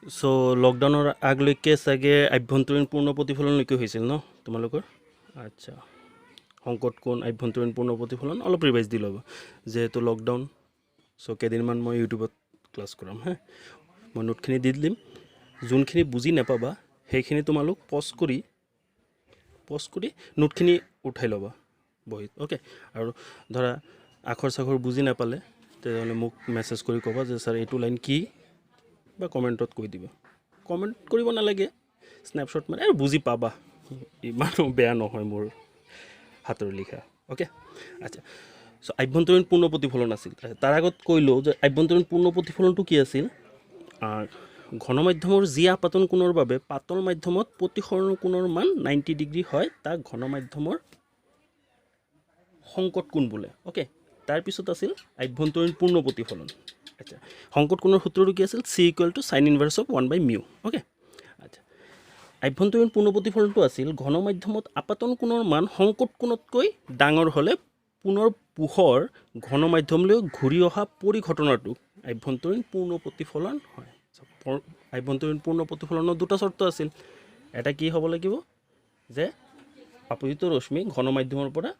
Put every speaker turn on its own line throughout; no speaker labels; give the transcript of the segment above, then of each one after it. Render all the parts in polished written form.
So লকডাউনৰ আগলৈকে চাগে আভ্যন্তৰীণ পূৰ্ণ প্ৰতিফলনলৈকে হৈছিল ন তোমালোকৰ? আচ্ছা, সংকট কোণ আভ্যন্তৰীণ পূৰ্ণ প্ৰতিফলন অলপ ৰিভাইজ দি ল'ব যিহেতু লকডাউন। সো কেইদিনমান মই ইউটিউবত ক্লাছ কৰাম হা, মই নোটখিনি দি দিম। যোনখিনি বুজি নাপাবা সেইখিনি তোমালোক পজ কৰি নোটখিনি উঠাই ল'বা বহীত। অ'কে, আৰু ধৰা আখৰ চাখৰ বুজি নাপালে তেতিয়াহ'লে মোক মেছেজ কৰি ক'বা যে ছাৰ এইটো লাইন কি, বা কমেণ্টত কৈ দিবা। কমেণ্ট কৰিব নালাগে, স্নেপশ্বট মানে আৰু বুজি পাবা, ইমানো বেয়া নহয় মোৰ হাতৰ লিখা। অ'কে, আচ্ছা। চ' আভ্যন্তৰীণ পূৰ্ণ প্ৰতিফলন আছিল। তাৰ আগত কৈ লওঁ যে আভ্যন্তৰীণ পূৰ্ণ প্ৰতিফলনটো কি আছিল? ঘন মাধ্যমৰ যি আপাতন কোণৰ বাবে পাতল মাধ্যমত প্ৰতিসৰণ কোণৰ মান 90 ডিগ্ৰী হয় তাক ঘন মাধ্যমৰ সংকট কোণ বোলে। অ'কে, তাৰপিছত আছিল আভ্যন্তৰীণ পূৰ্ণ প্ৰতিফলন। আচ্ছা, সংকট কোণৰ সূত্ৰটো কি আছিল? C equal to sine inverse of 1/μ। Okay, আচ্ছা। আভ্যন্তৰীণ পূৰ্ণ প্ৰতিফলনটো আছিল ঘন মাধ্যমত আপাতন কোণৰ মান সংকট কোণতকৈ ডাঙৰ হ'লে পুনৰ পোহৰ ঘন মাধ্যমলৈ ঘূৰি অহা পৰিঘটনাটোক আভ্যন্তৰীণ পূৰ্ণ প্ৰতিফলন হয়। আভ্যন্তৰীণ পূৰ্ণ প্ৰতিফলনৰ দুটা চৰ্ত আছিল। এটা কি হ'ব লাগিব যে আপতিত ৰশ্মি ঘন মাধ্যমৰ পৰা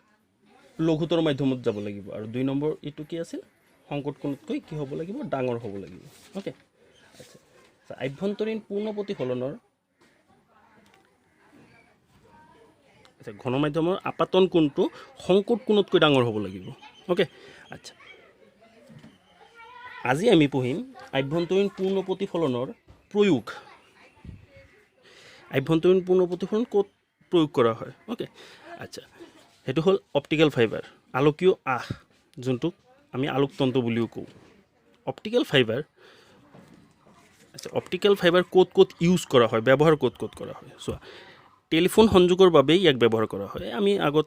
লঘুতৰ মাধ্যমত যাব লাগিব, আৰু 2 নম্বৰ এইটো কি আছিল? সংকট কোণতকৈ কি হ'ব লাগিব? ডাঙৰ হ'ব লাগিব। অ'কে, আচ্ছা। আভ্যন্তৰীণ পূৰ্ণ প্ৰতিফলনৰ ঘন মাধ্যমৰ আপাতন কোণটো সংকট কোণতকৈ ডাঙৰ হ'ব লাগিব। অ'কে, আচ্ছা। আজি আমি পঢ়িম আভ্যন্তৰীণ পূৰ্ণ প্ৰতিফলনৰ প্ৰয়োগ। আভ্যন্তৰীণ পূৰ্ণ প্ৰতিফলন ক'ত প্ৰয়োগ কৰা হয়? অ'কে, আচ্ছা। সেইটো হ'ল অপটিকেল ফাইবাৰ, আলোকীয় আহ, যোনটোক আমি আলোকতন্ত্ৰ বুলিও কওঁ। অপটিকেল ফাইবাৰ, আচ্ছা, অপটিকেল ফাইবাৰ ক'ত ক'ত ইউজ কৰা হয়, ব্যৱহাৰ ক'ত ক'ত কৰা হয়? চোৱা, টেলিফোন সংযোগৰ বাবেই ইয়াক ব্যৱহাৰ কৰা হয়। আমি আগত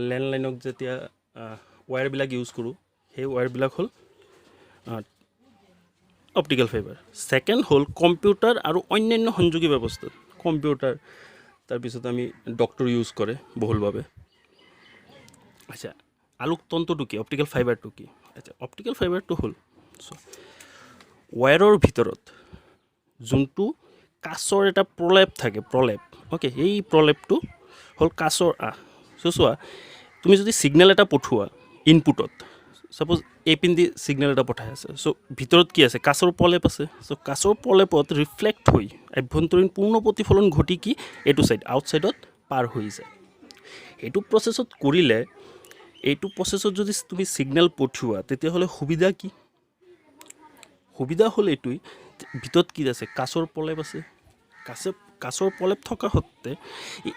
লেণ্ডলাইনক যেতিয়া ৱায়াৰবিলাক ইউজ কৰোঁ, সেই ৱায়াৰবিলাক হ'ল অপটিকেল ফাইবাৰ। ছেকেণ্ড হ'ল কম্পিউটাৰ আৰু অন্যান্য সংযোগী ব্যৱস্থাত। কম্পিউটাৰ, তাৰপিছত আমি ডক্টৰ ইউজ কৰে বহুলভাৱে। আচ্ছা, আলোকতন্ত্ৰটো কি? অপটিকেল ফাইবাৰটো কি? আচ্ছা, অপটিকেল ফাইবাৰটো হ'ল ৱায়াৰৰ ভিতৰত যোনটো কাচৰ এটা প্ৰলেপ থাকে, প্ৰলেপ। অ'কে, এই প্ৰলেপটো হ'ল কাচৰ আহ। চোৱা, তুমি যদি ছিগনেল এটা পঠোৱা ইনপুটত, ছাপ'জ এই পিনেদি ছিগনেল এটা পঠাই আছে, চ' ভিতৰত কি আছে? কাচৰ প্ৰলেপ আছে। চ' কাচৰ প্ৰলেপত ৰিফ্লেক্ট হৈ আভ্যন্তৰীণ পূৰ্ণ প্ৰতিফলন ঘটি কি এইটো ছাইড আউটছাইডত পাৰ হৈ যায়। এইটো প্ৰচেছত কৰিলে, এইটো প্ৰচেছত যদি তুমি ছিগনেল পঠিওৱা তেতিয়াহ'লে সুবিধা কি? সুবিধা হ'ল এইটোৱেই, ভিতৰত কি আছে? কাচৰ প্ৰলেপ আছে। কাচৰ প্ৰলেপ থকা সত্ত্বে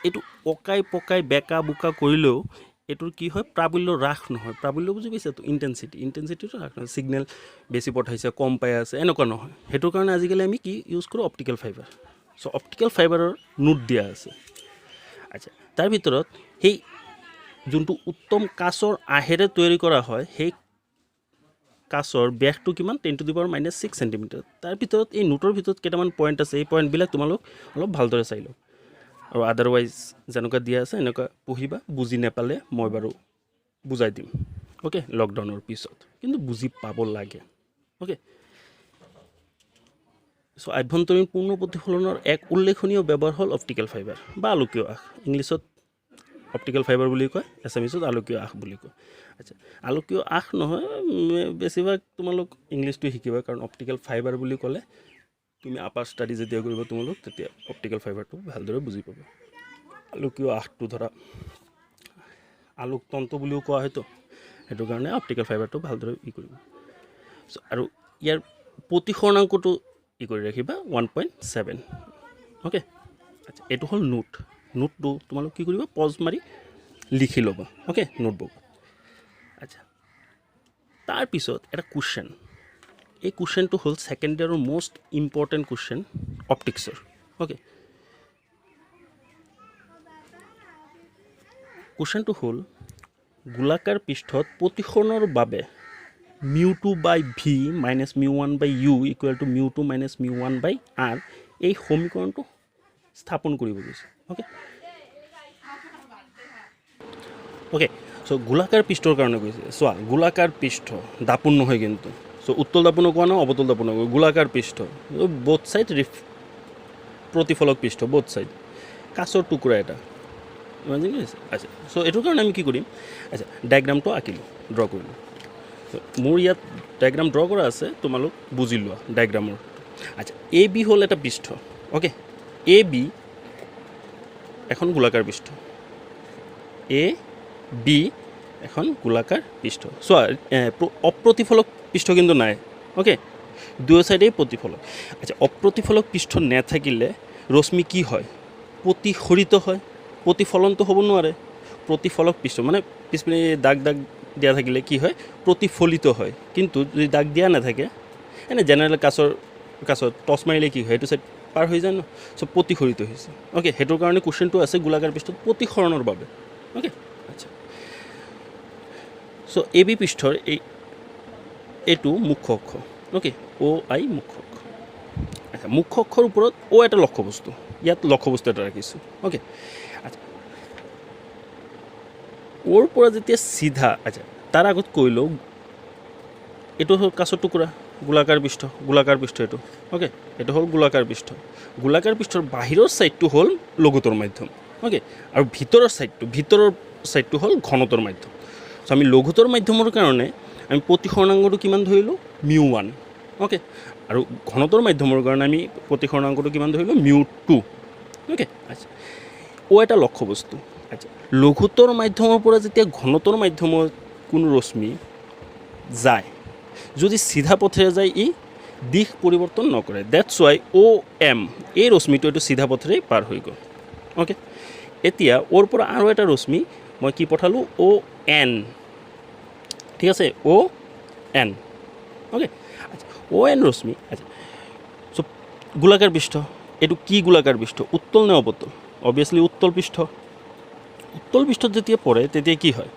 এইটো অকাই পকাই বেকা বোকা কৰিলেও এইটোৰ কি হয়? প্ৰাবল্য হ্ৰাস নহয়। প্ৰাবল্য বুজি পাইছে? তো ইণ্টেনচিটিটো হ্ৰাস নহয়। ছিগনেল বেছি পঠাইছে, কম পাই আছে, এনেকুৱা নহয়। সেইটোৰ কাৰণে আজিকালি আমি কি ইউজ কৰোঁ? Optical fibre. চ' অপটিকেল ফাইবাৰৰ নোট দিয়া আছে। আচ্ছা, তাৰ ভিতৰত সেই যোনটো উত্তম কাচৰ আহেৰে তৈয়াৰী কৰা হয়, সেই কাচৰ ব্যাসটো কিমান? 10⁻⁻6 চেণ্টিমিটাৰ। তাৰ ভিতৰত এই নোটৰ ভিতৰত কেইটামান পইণ্ট আছে, এই পইণ্টবিলাক তোমালোক অলপ ভালদৰে চাই লওক, আৰু আদাৰৱাইজ যেনেকুৱা দিয়া আছে এনেকুৱা পঢ়িবা। বুজি নাপালে মই বাৰু বুজাই দিম। অ'কে, লকডাউনৰ পিছত কিন্তু বুজি পাব লাগে। অ'কে, চ' আভ্যন্তৰীণ পূৰ্ণ প্ৰতিফলনৰ এক উল্লেখনীয় ব্যৱহাৰ হ'ল অপটিকেল ফাইবাৰ বা আলোকীয় আহ। ইংলিছত অপটিকেল ফাইবাৰ বুলি কয়, এছামিছত আলোকীয় আহ বুলি কয়। আচ্ছা, আলোকীয় আহ নহয়, বেছিভাগ তোমালোক ইংলিছটো শিকিবা, কাৰণ অপটিকেল ফাইবাৰ বুলি ক'লে তুমি আপাৰ ষ্টাডি যেতিয়া কৰিবা তোমালোক, তেতিয়া অপটিকেল ফাইবাৰটো ভালদৰে বুজি পাবা। আলোকীয় আহটো ধৰা আলোকতন্ত্ৰ বুলিও কোৱা হয়তো, সেইটো কাৰণে অপটিকেল ফাইবাৰটো ভালদৰে কৰিবা। আৰু ইয়াৰ প্ৰতিসৰণাংকটো কৰি ৰাখিবা 1.7। অ'কে, আচ্ছা, এইটো হ'ল নোটটো তোমালোক কি কৰিবা? পজ মাৰি লিখি ল'বা। Okay, notebook. আচ্ছা, তাৰপিছত এটা কুৱেশ্যন। এই কুৱেশ্যনটো হ'ল ছেকেণ্ড ইয়াৰৰ মষ্ট ইম্পৰ্টেণ্ট কুৱেশ্যন অপটিক্সৰ। অ'কে, কুৱেশ্যনটো হ'ল গোলাকাৰ পৃষ্ঠত প্ৰতিসৰণৰ বাবে μ2/v - μ1/u = μ2 - μ1/r এই সমীকৰণটো স্থাপন কৰিব গৈছে। অ'কে, চ' গোলাকাৰ পৃষ্ঠৰ কাৰণে কৈছে। চোৱা, গোলাকাৰ পৃষ্ঠ দাপোন নহয় কিন্তু। সো উত্তল দাপনো কোৱা নহয়, অৱতল দাপনো কোৱা, গোলাকাৰ পৃষ্ঠ, বোথ সাইড প্ৰতিফলক পৃষ্ঠ, বোথ সাইড, কাঁচৰ টুকুৰা এটা, ইমাজিন হৈছে। আচ্ছা, চ' এইটোৰ কাৰণে আমি কি কৰিম, আচ্ছা ডায়েগ্ৰামটো আঁকিলোঁ, ড্ৰ কৰিলোঁ। মোৰ ইয়াত ডায়েগ্ৰাম ড্ৰ কৰা আছে, তোমালোক বুজি লোৱা ডায়েগ্ৰামৰ। আচ্ছা, এ বি হ'ল এটা পৃষ্ঠ, অ'কে, এ বি এখন গোলাকাৰ পৃষ্ঠ, এ বি এখন গোলাকাৰ পৃষ্ঠ। চোৱা, অপ্ৰতিফলক পৃষ্ঠ কিন্তু নাই, অ'কে, দুয়ো চাইডেই প্ৰতিফলক। আচ্ছা, অপ্ৰতিফলক পৃষ্ঠ নাথাকিলে ৰশ্মি কি হয়, প্ৰতিসৰিত হয়, প্ৰতিফলনটো হ'ব নোৱাৰে। প্ৰতিফলক পৃষ্ঠ মানে পিছপিনে দাগ দাগ দিয়া থাকিলে কি হয়, প্ৰতিফলিত হয়। কিন্তু যদি দাগ দিয়া নাথাকে, এনে জেনেৰেল কাছত টচ মাৰিলে কি হয়, সেইটো চাইড পাৰ হৈ যায় ন, চ' প্ৰতিসৰিত হৈছে। অ'কে, সেইটোৰ কাৰণে কুৱেশ্যনটো আছে গোলাকাৰ পৃষ্ঠত প্ৰতিসৰণৰ বাবে। অ'কে, আচ্ছা, চ' এ বি পৃষ্ঠৰ এইটো মুখ্য অক্ষ, অ'কে, অ' আই মুখ্য অক্ষ। আচ্ছা, মুখ্য অক্ষৰ ওপৰত অ' এটা লক্ষ্যবস্তু, ইয়াত লক্ষ্যবস্তু এটা ৰাখিছোঁ। অ'কে, আচ্ছা, অ'ৰ পৰা যেতিয়া চিধা, আচ্ছা তাৰ আগত কৈ লওঁ, এইটো হ'ল কাঁচৰ টুকুৰা, গোলাকাৰ পৃষ্ঠ এইটো। অ'কে, এইটো হ'ল গোলাকাৰ পৃষ্ঠ। গোলাকাৰ পৃষ্ঠৰ বাহিৰৰ ছাইডটো হ'ল লঘুতৰ মাধ্যম। অ'কে, আৰু ভিতৰৰ ছাইডটো হ'ল ঘনতৰ মাধ্যম। চ' আমি লঘুতৰ মাধ্যমৰ কাৰণে আমি প্ৰতিসৰণাংকটো কিমান ধৰিলোঁ, μ1। অ'কে, আৰু ঘনতৰ মাধ্যমৰ কাৰণে আমি প্ৰতিসৰণাংকটো কিমান ধৰিলোঁ, μ2। অ'কে, আচ্ছা, অ' এটা লক্ষ্যবস্তু। আচ্ছা, লঘুতৰ মাধ্যমৰ পৰা যেতিয়া ঘনতৰ মাধ্যমত কোনো ৰশ্মি যায়, যদি চিধা পথেৰে যায়, ই দিশ পৰিৱৰ্তন নকৰে। ডেটছ ৱাই অ' এম, এই ৰশ্মিটো এইটো চিধা পথেৰেই পাৰ হৈ গ'ল। অ'কে, এতিয়া অ'ৰ পৰা আৰু এটা ৰশ্মি মই কি পঠালোঁ, অ' এন, ঠিক আছে, অ' এন। অ'কে, আচ্ছা, অ' এন ৰশ্মি। আচ্ছা, চ' গোলাকাৰ পৃষ্ঠ, এইটো কি গোলাকাৰ পৃষ্ঠ, উত্তল নে অৱতল, অবভিয়াছলি উত্তল পৃষ্ঠ। উত্তল পৃষ্ঠত যেতিয়া পৰে তেতিয়া কি হয়,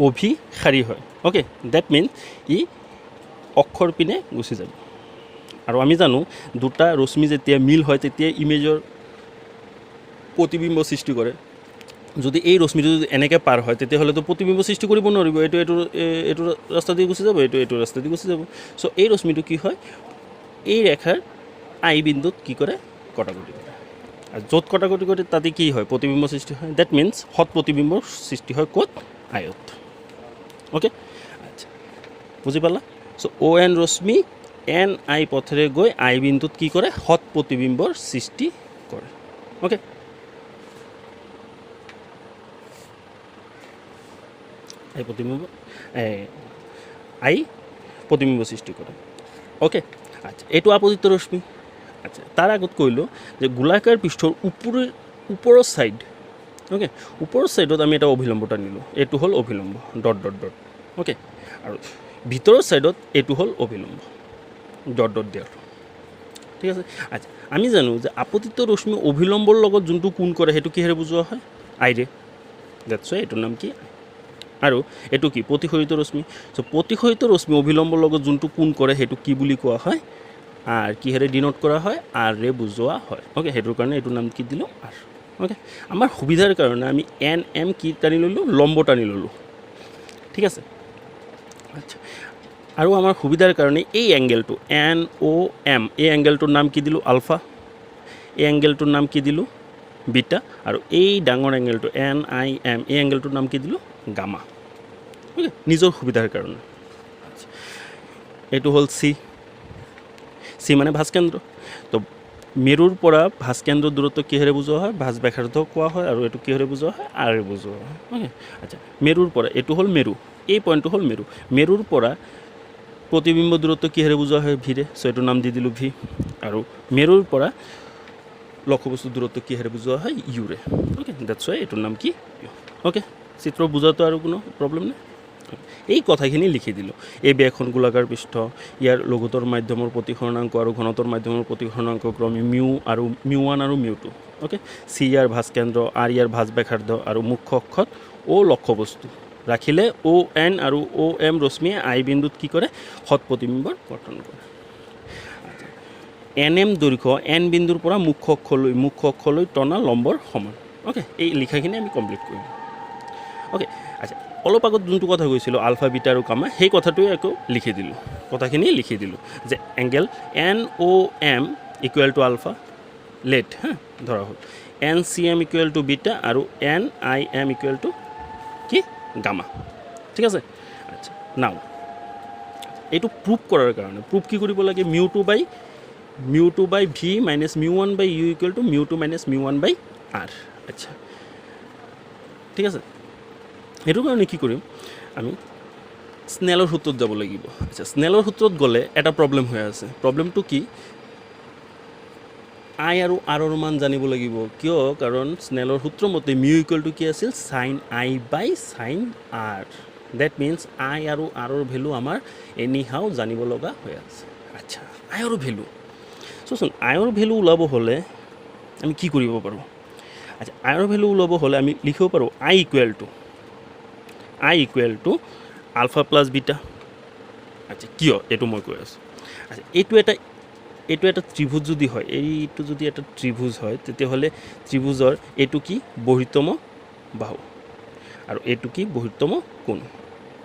অভিসাৰী হয়। অ'কে, ডেট মিনছ ই অক্ষৰ পিনে গুচি যাব। আৰু আমি জানো দুটা ৰশ্মি যেতিয়া মিল হয় তেতিয়া ইমেজৰ প্ৰতিবিম্ব সৃষ্টি কৰে। যদি এই ৰশ্মিটো যদি এনেকৈ পাৰ হয় তেতিয়াহ'লেতো প্ৰতিবিম্ব সৃষ্টি কৰিব নোৱাৰিব, এইটো ৰাস্তা দি গুচি যাব, এইটো ৰাস্তা দি গুচি যাব। চ' এই ৰশ্মিটো কি হয়, এই ৰেখাৰ আই বিন্দুত কি কৰে, কটাকটি কৰে। আৰু য'ত কটাকটি কৰে তাতে কি হয়, প্ৰতিবিম্ব সৃষ্টি হয়। ডেট মিনছ সৎ প্ৰতিবিম্বৰ সৃষ্টি হয় ক'ত, আয়ত। অ'কে, আচ্ছা, বুজি পালা। চ' অ' এন ৰশ্মি এন আই পথেৰে গৈ আই বিন্দুত কি কৰে, সৎ প্ৰতিবিম্বৰ সৃষ্টি কৰে। অ'কে, আই প্ৰতিবিম্ব সৃষ্টি কৰে। অ'কে, আচ্ছা, এইটো আপজিত ৰশ্মি। আচ্ছা, তাৰ আগত কৈলোঁ যে গোলাকাৰ পৃষ্ঠৰ ওপৰৰ ছাইড, অ'কে, ওপৰৰ ছাইডত আমি এটা অভিলম্ব টানিলোঁ, এইটো হ'ল অভিলম্ব, ডট ডট ডট। অ'কে, আৰু ভিতৰৰ ছাইডত এইটো হ'ল অভিলম্ব, ডট ডট দিয়াৰ, ঠিক আছে। আচ্ছা, আমি জানো যে আপতিত ৰশ্মি অভিলম্বৰ লগত যোনটো কোণ কৰে সেইটো কিহেৰে বুজোৱা হয়, আইৰে। ডেটছ ৱাই এইটোৰ নাম কি, আৰু এইটো কি, প্ৰতিসৰিত ৰশ্মি। চ' প্ৰতিসৰিত ৰশ্মি অভিলম্বৰ লগত যোনটো কোণ কৰে সেইটো কি বুলি কোৱা হয়, আৰ। কিহেৰে ডিনোট কৰা হয়, আৰৰে বুজোৱা হয়। অ'কে, সেইটোৰ কাৰণে এইটোৰ নাম কি দিলোঁ, আৰ। অ'কে, আমাৰ সুবিধাৰ কাৰণে আমি এন এম কি টানি ল'লোঁ, লম্ব টানি ল'লোঁ, ঠিক আছে। আচ্ছা, আৰু আমাৰ সুবিধাৰ কাৰণে এই এংগেলটো এন অ' এম, এই এংগেলটোৰ নাম কি দিলোঁ, আলফা। এই এংগেলটোৰ নাম কি দিলোঁ, বিটা। আৰু এই ডাঙৰ এংগেলটো এন আই এম, এই এংগেলটোৰ নাম কি দিলোঁ, গামা। অ'কে, নিজৰ সুবিধাৰ কাৰণে। এইটো হ'ল চি মানে ভাঁজকেন্দ্ৰ। তো মেৰুৰ পৰা ভাঁজকেন্দ্ৰৰ দূৰত্ব কিহেৰে বুজোৱা হয়, ভাঁজ ব্যাসাৰ্ধ কোৱা হয়, আৰু এইটো কিহেৰে বুজোৱা হয়, আৰে বুজোৱা হয়। অ'কে, আচ্ছা, মেৰুৰ পৰা, এইটো হ'ল মেৰু, এই পইণ্টটো হ'ল মেৰু। মেৰুৰ পৰা প্ৰতিবিম্ব দূৰত্ব কিহেৰে বুজোৱা হয়, ভিৰে। চ' এইটোৰ নাম দি দিলোঁ ভি। আৰু মেৰুৰ পৰা লক্ষ্যবস্তুৰ দূৰত্ব কিহেৰে বুজোৱা হয়, ইউৰে। অ'কে, ডেটছ ৱাই এইটোৰ নাম কি, ইউ। অ'কে, চিত্ৰ বুজাটো আৰু কোনো প্ৰব্লেম নাই। এই কথাখিনি লিখি দিলোঁ। এই এখন গোলাকাৰ পৃষ্ঠ, ইয়াৰ লঘুতৰ মাধ্যমৰ প্ৰতিসৰণাংক আৰু ঘনতৰ মাধ্যমৰ প্ৰতিসৰণাংক ক্ৰমে μ1 আৰু μ2। অ'কে, চি ইয়াৰ ভাঁজকেন্দ্ৰ, আৰ ইয়াৰ ভাঁজ ব্যাসাৰ্ধ, আৰু মুখ্য অক্ষত অ' লক্ষ্যবস্তু ৰাখিলে অ' এন আৰু অ' এম ৰশ্মিয়ে আই বিন্দুত কি কৰে, সৎ প্ৰতিবিম্বৰ গঠন কৰে। এন এম দৈৰ্ঘ্য এন বিন্দুৰ পৰা মুখ্য অক্ষলৈ টনা লম্বৰ সমান। অ'কে, এই লিখাখিনি আমি কমপ্লিট কৰিম। অ'কে, আচ্ছা, অলপ আগত যোনটো কথা কৈছিলোঁ আলফা বিটা আৰু গামা সেই কথাটোৱে আকৌ লিখি দিলোঁ কথাখিনি লিখি দিলোঁ যে angle N O' M equal to alpha let হা ধৰা হ'ল N C M equal to beta আৰু N I M equal to কি গামা ঠিক আছে আচ্ছা নাও এইটো প্ৰুভ কৰাৰ কাৰণে প্ৰুভ কি কৰিব লাগে mu two by v minus mu one by u equal to mu two minus mu one by R আচ্ছা ঠিক আছে সেইটো কাৰণে কি কৰিম আমি স্নেলৰ সূত্ৰত যাব লাগিব আচ্ছা স্নেলৰ সূত্ৰত গ'লে এটা প্ৰব্লেম হৈ আছে প্ৰব্লেমটো কি আই আৰু আৰৰ মান জানিব লাগিব কিয় কাৰণ স্নেলৰ সূত্ৰ মতে মিউ ইকুৱেল টু কি আছিল sine I by sine R that means I আৰু আৰৰ ভেলু আমাৰ এনি হাউ জানিব লগা হৈ আছে আচ্ছা আইৰ ভেলু চোৱাচোন আইৰ ভেলু ওলাব হ'লে আমি কি কৰিব পাৰোঁ আচ্ছা আইৰ ভেলু ওলাব হ'লে আমি লিখিব পাৰোঁ I equal to alpha plus beta আচ্ছা কিয় এইটো মই কৈ আছোঁ আচ্ছা এইটো এটা ত্ৰিভুজ যদি হয় এইটো যদি এটা ত্ৰিভুজ হয় তেতিয়াহ'লে ত্ৰিভুজৰ এইটো কি বহিৰ্তম বাহু আৰু এইটো কি বহিৰ্তম কোণ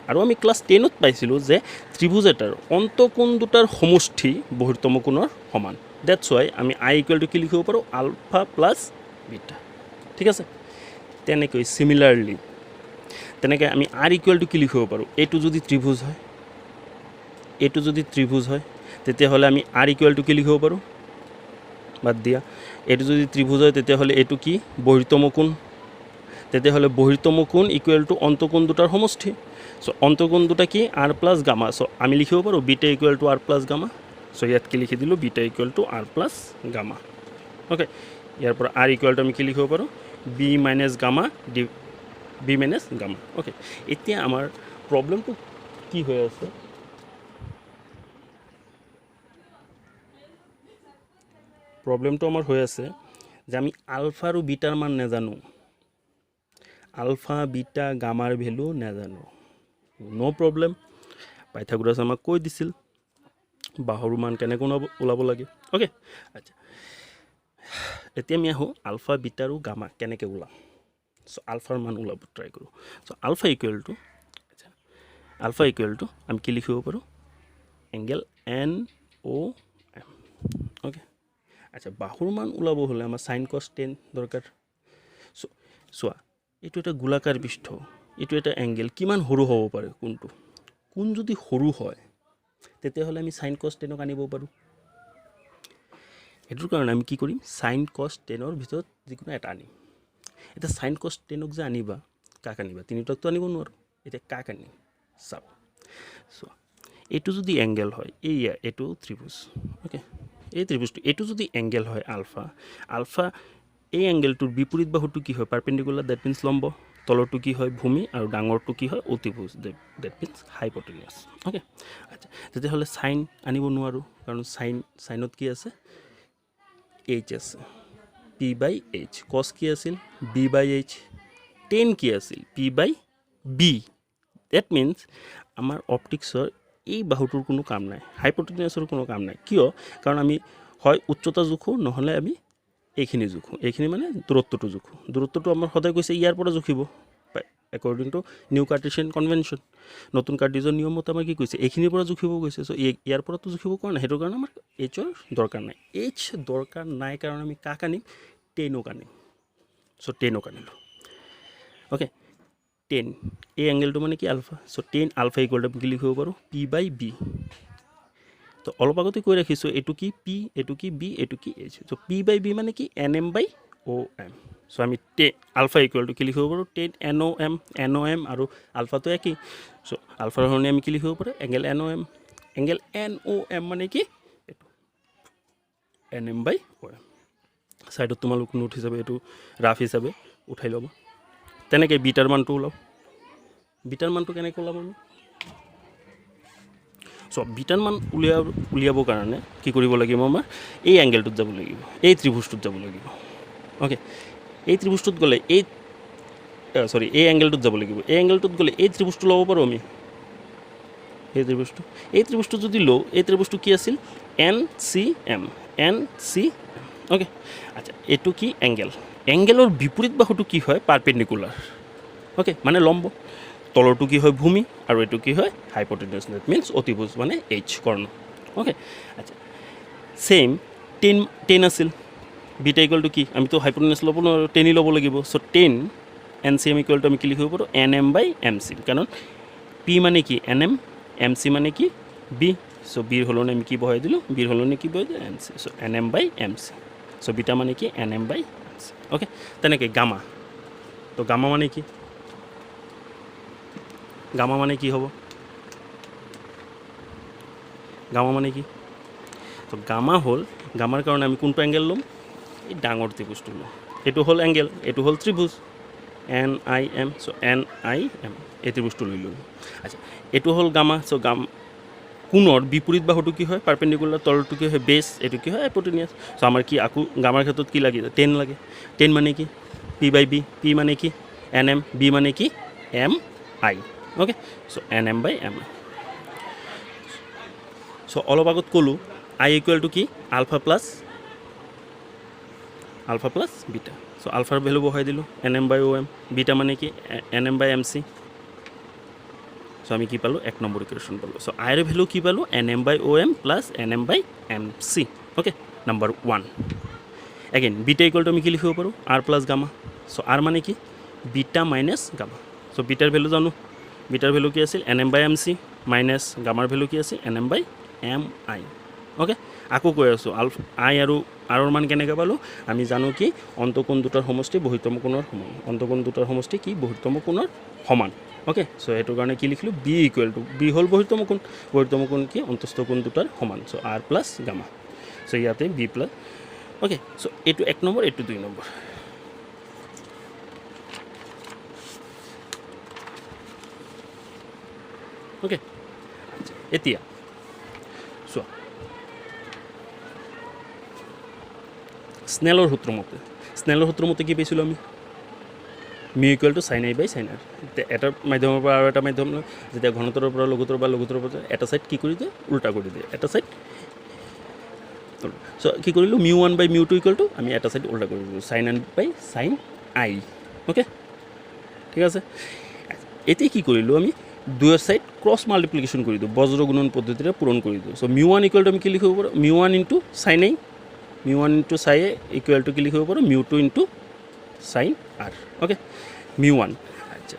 আৰু আমি ক্লাছ 10ত পাইছিলোঁ যে ত্ৰিভুজ এটাৰ অন্তঃকোণ দুটাৰ সমষ্টি বহিৰ্তম কোণৰ সমান ডেটছ ৱাই আমি আই ইকুৱেল টু কি লিখিব পাৰোঁ আলফা প্লাছ বিটা ঠিক আছে তেনেকৈ চিমিলাৰলি তেনেকৈ আমি আৰ ইকুৱেল টু কি লিখিব পাৰোঁ এইটো যদি ত্ৰিভুজ হয় তেতিয়াহ'লে আমি আৰ ইকুৱেল টু কি লিখিব পাৰোঁ বাদ দিয়া এইটো যদি ত্ৰিভুজ হয় তেতিয়াহ'লে এইটো কি বহিৰ্তম কোণ তেতিয়াহ'লে বহিৰ্তম কোণ ইকুৱেল টু অন্তঃকোণ দুটাৰ সমষ্টি চ' অন্তঃকোণ দুটা কি আৰ প্লাছ গামা চ' আমি লিখিব পাৰোঁ beta equal to R plus gamma so' ইয়াত কি লিখি দিলোঁ beta equal to R plus gamma okay ইয়াৰ পৰা আৰ ইকুৱেল টু আমি কি লিখিব পাৰোঁ বি মাইনাছ গামা অ'কে এতিয়া আমাৰ প্ৰব্লেমটো কি হৈ আছে প্ৰব্লেমটো আমাৰ হৈ আছে যে আমি আলফা আৰু বিটাৰ মান নাজানো আলফা বিটা গামাৰ ভেলু নাজানো নো প্ৰব্লেম পাইথাগোৰাছে আমাক কৈ দিছিল বাহুৰ মান কেনেকৈ ওলাব লাগে অ'কে আচ্ছা এতিয়া আমি আহোঁ আলফা বিটা আৰু গামা কেনেকৈ ওলাম চ' আলফাৰ মান ওলাব ট্ৰাই কৰোঁ চ' আলফা ইকুৱেল টু আমি কি লিখিব পাৰোঁ angle N O' M okay আচ্ছা বাহুৰ মান ওলাব হ'লে আমাৰ চাইন কছ 10 দৰকাৰ চোৱা এইটো এটা গোলাকাৰ পৃষ্ঠ এইটো এটা এংগেল কিমান সৰু হ'ব পাৰে কোন যদি সৰু হয় তেতিয়াহ'লে আমি চাইন কছ 10ক আনিব পাৰোঁ সেইটোৰ কাৰণে আমি কি কৰিম চাইন কছ 10ৰ ভিতৰত যিকোনো এটা আনিম এতিয়া চাইন কছ 10ক যে আনিবা কাক আনিবা তিনিটাকতো আনিব নোৱাৰোঁ এতিয়া কাক আনিম চাওক চোৱা এইটো যদি এংগেল হয় এইটো ত্ৰিভুজ অ'কে এই ত্ৰিভুজটো এইটো যদি এংগেল হয় আলফা এই এংগেলটোৰ বিপৰীত বাহুটো কি হয় পাৰপেণ্ডিকুলাৰ ডেট মিনছ লম্ব তলৰটো কি হয় ভূমি আৰু ডাঙৰটো কি হয় অতিভুজ ডেট মিনছ হাইপটেনিয়াছ অ'কে আচ্ছা তেতিয়াহ'লে চাইন আনিব নোৱাৰোঁ কাৰণ চাইনত কি আছে এইচ আছে পি বাই এইচ কছ কি আছিল বি বাই এইচ টেন কি আছিল P by B date means আমাৰ অপটিক্সৰ এই বাহুটোৰ কোনো কাম নাই হাইপটেনিয়াছৰ কোনো কাম নাই কিয় কাৰণ আমি হয় উচ্চতা জোখোঁ নহ'লে আমি এইখিনি মানে দূৰত্বটো আমাৰ সদায় কৈছে ইয়াৰ পৰা জুখিব according to new Cartesian convention নতুন কাৰ্টেছিয়ান নিয়মত আমাৰ কি কৈছে এইখিনিৰ পৰা জুখিব কৈছে চ' ইয়াৰ পৰাতো জুখিব পৰা নাই সেইটো কাৰণে আমাৰ এইচৰ দৰকাৰ নাই এইচ দৰকাৰ নাই কাৰণে আমি কাক আনিম টেনক আনিম চ' টেনক আনিলোঁ অ'কে 10 এই এংগেলটো মানে কি আলফা চ' 10 আলফা ইকুৱেল টু কি লিখিব পাৰোঁ পি বাই বি তো অলপ আগতে কৈ ৰাখিছোঁ এইটো কি পি এইটো কি বি এইটো কি H so' P by B মানে কি এন এম বাই অ' এম চ' আমি আলফা ইকুৱেল টু কি লিখিব পাৰোঁ 10 এন অ' এম আৰু আলফাটো একেই চ' আলফাৰ সলনি আমি কি লিখিব পাৰোঁ এংগেল এন অ' এম মানে কি এইটো এন এম বাই অ' এম ছাইডত তোমালোক নোট হিচাপে এইটো ৰাফ হিচাপে উঠাই ল'ব তেনেকৈ বিটাৰ মানটো ওলাওঁ বিটাৰ মানটো কেনেকৈ ওলাম আমি চ' বিটাৰ মান উলিয়াবৰ কাৰণে কি কৰিব লাগিব আমাৰ এই এংগেলটোত যাব লাগিব এই ত্ৰিভুজটোত যাব লাগিব অ'কে এই ত্ৰিভুজটোত গ'লে এই এংগেলটোত যাব লাগিব এই এংগেলটোত গ'লে এই ত্ৰিভুজটো ল'ব পাৰোঁ আমি এই ত্ৰিভুজটো যদি লওঁ এই ত্ৰিভুজটো কি আছিল এন চি এম অ'কে আচ্ছা এইটো কি এংগেলৰ বিপৰীত বাহুটো কি হয় পাৰপেণ্ডিকুলাৰ অ'কে মানে লম্ব তলৰটো কি হয় ভূমি আৰু এইটো কি হয় হাইপটেনিউজ দ্যাট মিনছ অতিভুজ মানে এইচ কৰ্ণ অ'কে আচ্ছা সেম 10 আছিল বিটা ইকুৱেল টু কি আমিতো হাইপটেনিউজ ল'ব নোৱাৰোঁ 10 ল'ব লাগিব চ' 10 NCM ইকুৱেল টু আমি কি লিখিব পাৰোঁ NM/MC কাৰণ P মানে কি NM MC মানে কি B চ' বিৰ সলনি আমি কি বহাই দিলোঁ বিৰ সলনি কি বহাই দিলোঁ MC চ' NM/MC চ' বিটা মানে কি NM/MC অ'কে তেনেকৈ গামা তো গামা মানে কি গামা মানে কি হ'ব গামা মানে কি তো গামা হ'ল গামাৰ কাৰণে আমি কোনটো এংগেল ল'ম এই ডাঙৰ ত্ৰিভুজটো ল'ম এইটো হ'ল এংগেল এইটো হ'ল ত্ৰিভুজ NIM চ' NIM এই ত্ৰিভুজটো লৈ ল'লোঁ আচ্ছা এইটো হ'ল গামা চ' কোণৰ বিপৰীত বাহুটো কি হয় পাৰপেণ্ডিকুলাৰ তলৰটো কি হয় বেছ এইটো কি হয় হাইপটেনিয়াছ চ' আমাৰ কি আকৌ গামাৰ ক্ষেত্ৰত কি লাগে 10 লাগে 10 মানে কি P/B P মানে কি NM B মানে কি MI অ'কে চ' NM/MI চ' অলপ আগত ক'লোঁ I ইকুৱেল টু কি আলফা প্লাছ বিটা চ' আলফাৰ ভেলু বহাই দিলোঁ NM/OM বিটা মানে কি NM/MC চ' আমি কি পালোঁ 1 নম্বৰ ইকুৱেশ্যন পালোঁ চ' আইৰ ভেলু কি পালোঁ NM/OM plus NM/MC okay number 1 again beta equal two আমি কি লিখিব পাৰোঁ R প্লাছ গামা চ' R মানে কি বিটা মাইনাছ গামা চ' বিটাৰ ভেলু জানো বিটাৰ ভেলু কি আছিল NM/MC মাইনাছ গামাৰ ভেলু কি আছিল NM/MI অ'কে আকৌ কৈ আছোঁ আই আৰু আৰৰ মান কেনেকৈ পালোঁ আমি জানো কি অন্তকোণ দুটাৰ সমষ্টি বহিতম কোণৰ সমান অন্তকোণ দুটাৰ সমষ্টি কি বহিতম কোণৰ সমান অ'কে চ' সেইটো কাৰণে কি লিখিলোঁ বি ইকুৱেল টু বি হ'ল বহিতম কোণ কি অন্তস্থ কোণ দুটাৰ সমান চ' R প্লাছ গামা চ' ইয়াতে বি প্লাছ অ'কে চ' এইটো 1 নম্বৰ এইটো 2 নম্বৰ অ'কে আচ্ছা এতিয়া চোৱা স্নেলৰ সূত্ৰ মতে কি পাইছিলোঁ আমি mu equal to sin A/sin R এটাৰ মাধ্যমৰ পৰা আৰু এটা মাধ্যম যেতিয়া ঘনত্বৰৰ পৰা লঘুত্বৰ বা লঘুত্বৰৰ পৰা এটা ছাইড কি কৰি দিয়ে উল্টা কৰি দিয়ে এটা ছাইড চ' কি কৰিলোঁ μ1/μ2 ইকুৱেল টু আমি এটা ছাইড উল্টা কৰি দিলোঁ sin N/sin I অ'কে ঠিক আছে এতিয়া কি কৰিলোঁ আমি দুয়ৰ ছাইড ক্ৰছ মাল্টিপ্লিকেশ্যন কৰি দিওঁ বজ্ৰ গুণন পদ্ধতিৰে পূৰণ কৰি দিওঁ চ' μ1 ইকুৱেল টু আমি কি লিখিব পাৰোঁ μ1 into sin A μ1 into sin A equal to কি লিখিব পাৰোঁ μ2 ইনটু sin R অ'কে μ1 আচ্ছা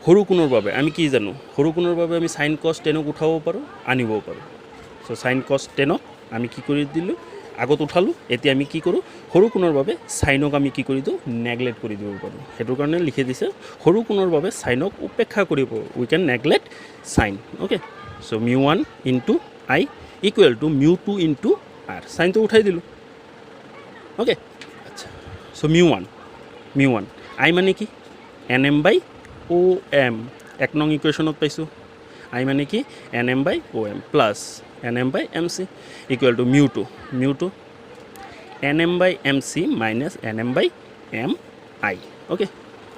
সৰু কোণৰ বাবে আমি কি জানো সৰু কোণৰ বাবে আমি sin cos 10ক উঠাব পাৰোঁ আনিবও পাৰোঁ চ' sin cos 10ক আমি কি কৰি দিলোঁ আগত উঠালোঁ এতিয়া আমি কি কৰোঁ সৰু কোণৰ বাবে চাইনক আমি কি কৰি দিওঁ নেগলেক্ট কৰি দিব পাৰোঁ সেইটোৰ কাৰণে লিখি দিছে সৰু কোণৰ বাবে চাইনক উপেক্ষা কৰিব we can neglect sign okay so' μ1 into I equal to μ2 into R চাইনটো উঠাই দিলোঁ অ'কে আচ্ছা চ' μ1 I মানে কি NM/OM 1 নং ইকুৱেশ্যনত পাইছোঁ I মানে কি NM/OM plus NM/MC equal to μ2 NM/MC minus NM/MI okay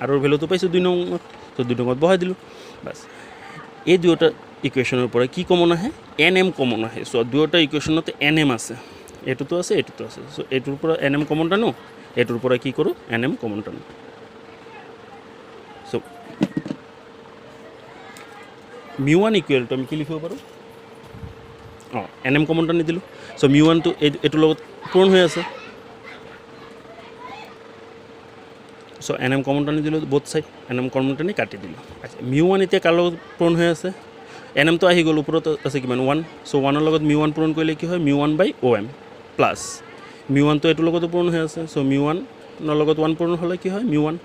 আৰু ভেলুটো পাইছোঁ 2 নঙত ত' 2 নঙত বহাই দিলোঁ বাছ এই দুয়োটা ইকুৱেশ্যনৰ পৰা কি কমন আহে NM কমন আহে চ' দুয়োটা ইকুৱেশ্যনতে NM আছে এইটোতো আছে চ' এইটোৰ পৰা NM কমন টানো এইটোৰ পৰা কি কৰোঁ NM কমন টানো চ' μ1 ইকুৱেল টু আমি কি লিখিব পাৰোঁ NM কমন টানি দিলোঁ চ' μ1টো এইটোৰ লগত পূৰণ হৈ আছে চ' NM কমন টানি দিলোঁ বোথ ছাইড NM কমন টানি কাটি দিলোঁ আচ্ছা μ1 এতিয়া কাৰ লগত পূৰণ হৈ আছে NMটো আহি গ'ল ওপৰত আছে কিমান 1 চ' 1ৰ লগত μ1 পূৰণ কৰিলে কি হয় μ1/OM প্লাছ μ1টো এইটোৰ লগতো পূৰণ হৈ আছে চ' μ1ৰ লগত 1 পূৰণ হ'লে কি হয় μ1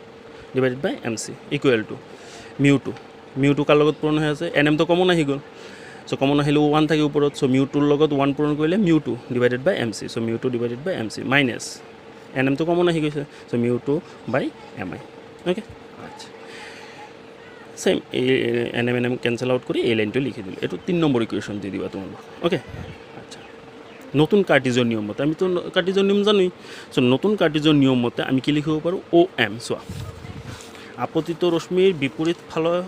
divided by MC equal to μ2 কাৰ লগত পূৰণ হৈ আছে NMটো কমন আহি গ'ল চ' কমন আহিলেও 1 থাকে ওপৰত চ' μ2ৰ লগত 1 পূৰণ কৰিলে μ2 divided by MC so' μ2 divided by MC minus NMটো common আহি গৈছে চ' μ2/MI অ'কে আচ্ছা সেম NM কেঞ্চেল আউট কৰি এই লাইনটো লিখি দিলোঁ এইটো 3 নম্বৰ ইকুৱেশ্যন দি দিবা তোমালোক অ'কে আচ্ছা নতুন কাৰ্টিজৰ নিয়ম মতে আমিতো কাৰ্টিজৰ নিয়ম জানোৱেই চ' নতুন কাৰ্টিজৰ নিয়ম মতে আমি কি লিখিব পাৰোঁ OM চোৱা আপতিত ৰশ্মিৰ বিপৰীত ফালৰ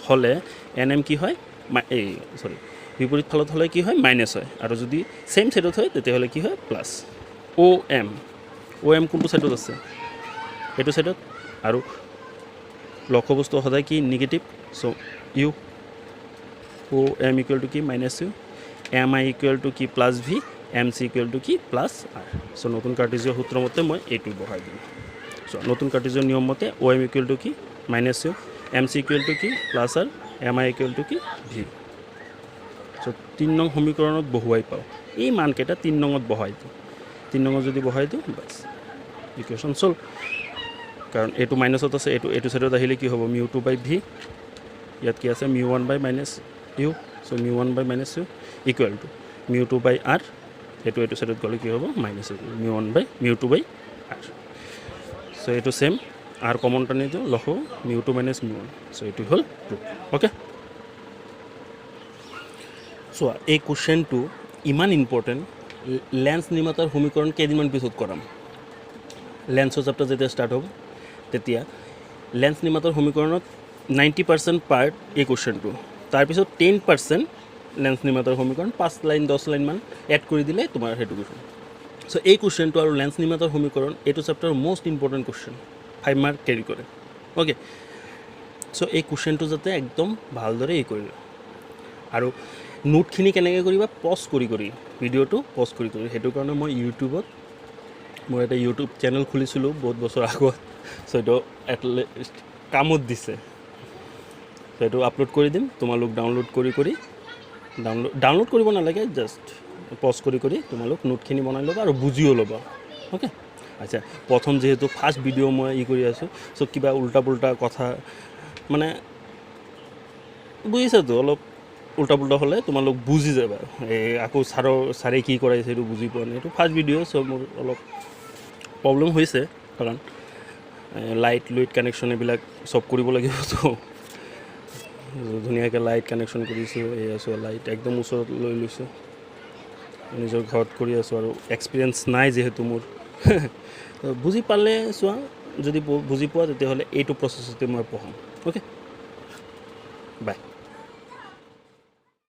হ'লে NM কি হয় বিপৰীত ফালত হ'লে কি হয় মাইনাছ হয় আৰু যদি ছেইম ছাইডত হয় তেতিয়াহ'লে কি হয় প্লাছ OM কোনটো ছাইডত আছে এইটো ছাইডত আৰু লক্ষ্য বস্তু সদায় কি negative so' U O M equal to কি minus U M I equal to কি plus V M C equal to কি প্লাছ আৰ চ' নতুন কাৰ্টেজৰ সূত্ৰ মতে মই এইটো বহাই দিম চ' নতুন কাৰ্টেজৰ নিয়ম মতে অ' এম ইকুৱেল টু কি minus U M C equal to কি plus R M I equal to কি ভি চ' 3 নং সমীকৰণত বহুৱাই পাওঁ এই মানকেইটা 3 নঙত বহাই দিওঁ 3 নঙত যদি বহাই দিওঁ বাছ ইকুৱেশ্যন চল্ভ কাৰণ এইটো মাইনাছত আছে এইটো চাইডত আহিলে কি হ'ব মিউ 2 বাই ভি ইয়াত কি আছে mu 1 by minus u so' mu 1 by minus u equal to mu 2 by R এইটো চাইডত গ'লে কি হ'ব minus mu 1 by mu 2 by R so' এইটো ছেম আৰ কমন টানি দিওঁ লওঁ মিউ 2 মাইনাছ মিউ 1 চ' এইটো হ'ল প্ৰুফ অ'কে চোৱা এই কুৱেশ্যনটো ইমান ইম্পৰ্টেণ্ট লেন্স নিৰ্মাতাৰ সমীকৰণ কেইদিনমান পিছত কৰাম লেন্সৰ চেপ্টাৰ যেতিয়া ষ্টাৰ্ট হ'ব তেতিয়া লেন্স নিৰ্মাতাৰ সমীকৰণত 90% পাৰ্ট এই কুৱেশ্যনটো তাৰপিছত 10% লেন্স নিৰ্মাতাৰ সমীকৰণ 5 লাইন 10 লাইনমান এড কৰি দিলে তোমাৰ সেইটো কুৱেশ্যন চ' এই কুৱেশ্যনটো আৰু লেন্স নিৰ্মাতাৰ সমীকৰণ এইটো চেপ্টাৰৰ most important question 5 mark carry কৰে অ'কে চ' এই কুৱেশ্যনটো যাতে একদম ভালদৰে কৰি আৰু নোটখিনি কেনেকৈ কৰিবা পজ কৰি ভিডিঅ'টো পজ কৰি সেইটো কাৰণে মই ইউটিউবত মই এটা ইউটিউব চেনেল খুলিছিলোঁ বহুত বছৰ আগত চ' এইটো এটলিষ্ট কামত দিছে চ' এইটো আপলোড কৰি দিম তোমালোক ডাউনলোড কৰি ডাউনলোড কৰিব নালাগে জাষ্ট পজ কৰি তোমালোক নোটখিনি বনাই ল'বা আৰু বুজিও ল'বা অ'কে আচ্ছা প্ৰথম যিহেতু ফাৰ্ষ্ট ভিডিঅ' মই কৰি আছোঁ চ' কিবা উল্টা পুল্টা কথা মানে বুজিছাতো অলপ উল্টা পুল্টা হ'লে তোমালোক বুজি যাবা এই আকৌ ছাৰে কি কৰাইছে এইটো বুজি পোৱা নাই এইটো ফাৰ্ষ্ট ভিডিঅ' চ' মোৰ অলপ প্ৰব্লেম হৈছে কাৰণ লাইট কানেকশ্যন এইবিলাক চব কৰিব লাগিবতো ধুনীয়াকৈ লাইট কানেকশ্যন কৰিছোঁ এই আছোঁ লাইট একদম ওচৰত লৈ লৈছোঁ নিজৰ ঘৰত কৰি আছোঁ আৰু এক্সপিৰিয়েঞ্চ নাই যিহেতু মোৰ বুজি পালে চোৱা যদি বুজি পোৱা তেতিয়াহ'লে এইটো প্ৰচেছতে মই পঢ়াম অ'কে বাই